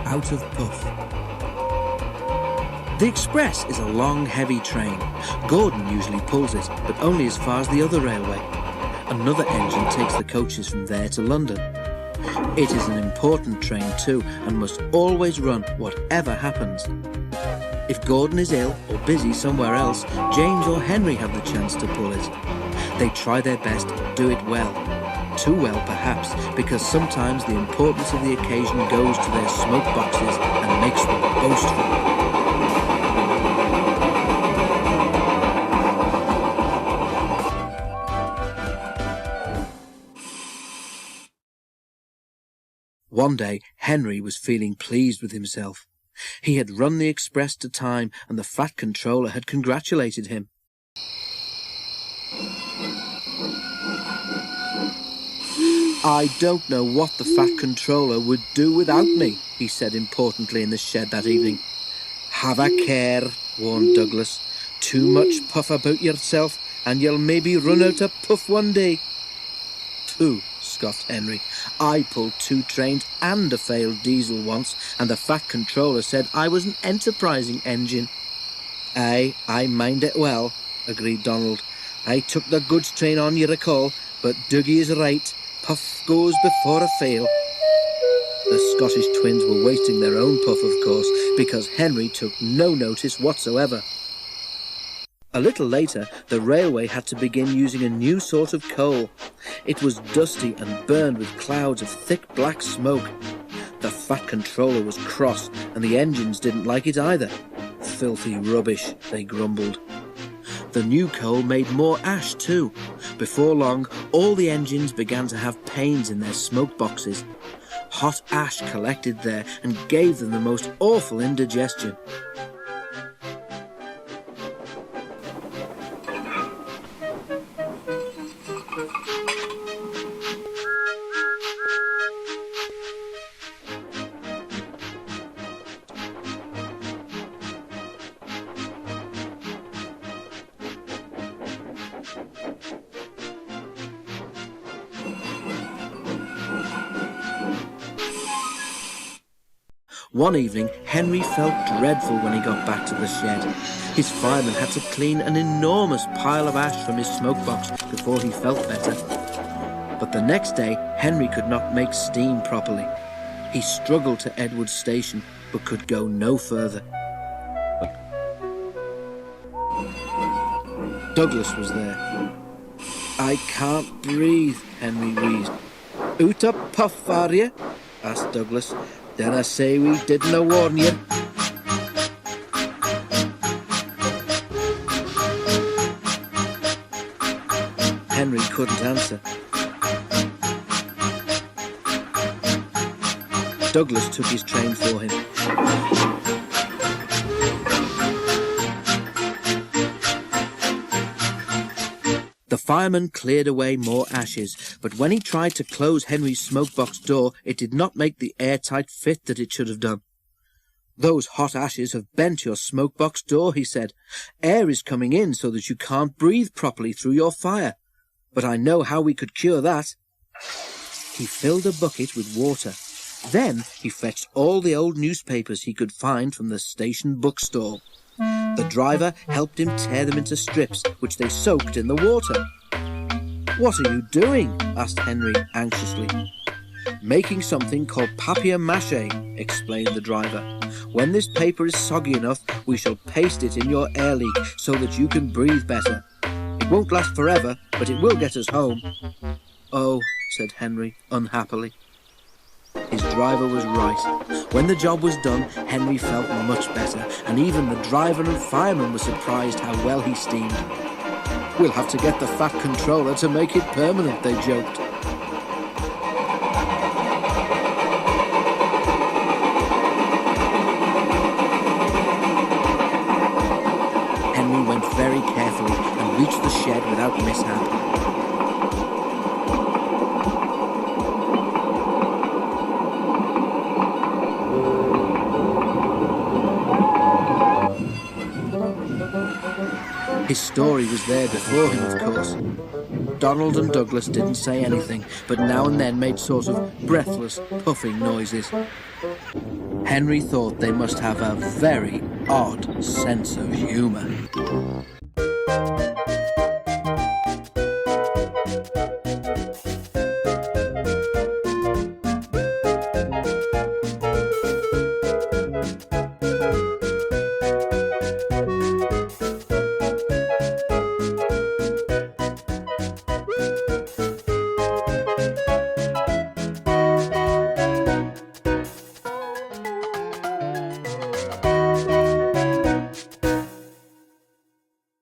out of puff. The express is a long, heavy train. Gordon usually pulls it, but only as far as the other railway. Another engine takes the coaches from there to London. It is an important train too, and must always run whatever happens. If Gordon is ill or busy somewhere else, James or Henry have the chance to pull it. They try their best to do it well. Too well, perhaps, because sometimes the importance of the occasion goes to their smoke boxes and makes them boastful. One day, Henry was feeling pleased with himself. He had run the express to time, and the fat controller had congratulated him. "I don't know what the fat controller would do without me," he said importantly in the shed that evening. "Have a care," warned Douglas. "Too much puff about yourself, and you'll maybe run out of puff one day." "Pooh," scoffed Henry. "I pulled 2 trains and a failed diesel once, and the fat controller said I was an enterprising engine." "Aye, I mind it well," agreed Donald. "I took the goods train on, you recall, but Dougie is right. Puff goes before a fail." The Scottish twins were wasting their own puff, of course, because Henry took no notice whatsoever. A little later, the railway had to begin using a new sort of coal. It was dusty and burned with clouds of thick black smoke. The fat controller was cross, and the engines didn't like it either. "Filthy rubbish," they grumbled. The new coal made more ash too. Before long, all the engines began to have pains in their smoke boxes. Hot ash collected there and gave them the most awful indigestion. One evening, Henry felt dreadful when he got back to the shed. His fireman had to clean an enormous pile of ash from his smoke box before he felt better. But the next day, Henry could not make steam properly. He struggled to Edward's station, but could go no further. Douglas was there. "I can't breathe," Henry wheezed. "Out a puff, are you?" asked Douglas. "Then I say we didn't warn you." Henry couldn't answer. Douglas took his train for him. The fireman cleared away more ashes, but when he tried to close Henry's smokebox door, it did not make the airtight fit that it should have done. "Those hot ashes have bent your smokebox door," he said. "Air is coming in so that you can't breathe properly through your fire. But I know how we could cure that." He filled a bucket with water. Then he fetched all the old newspapers he could find from the station bookstall. The driver helped him tear them into strips, which they soaked in the water. "What are you doing?" asked Henry anxiously. "Making something called papier-mache," explained the driver. "When this paper is soggy enough, we shall paste it in your air leak so that you can breathe better. It won't last forever, but it will get us home." "Oh," said Henry unhappily. His driver was right. When the job was done, Henry felt much better, and even the driver and fireman were surprised how well he steamed. "We'll have to get the fat controller to make it permanent," they joked. Henry went very carefully and reached the shed without mishap. His story was there before him, of course. Donald and Douglas didn't say anything, but now and then made sort of breathless, puffing noises. Henry thought they must have a very odd sense of humour.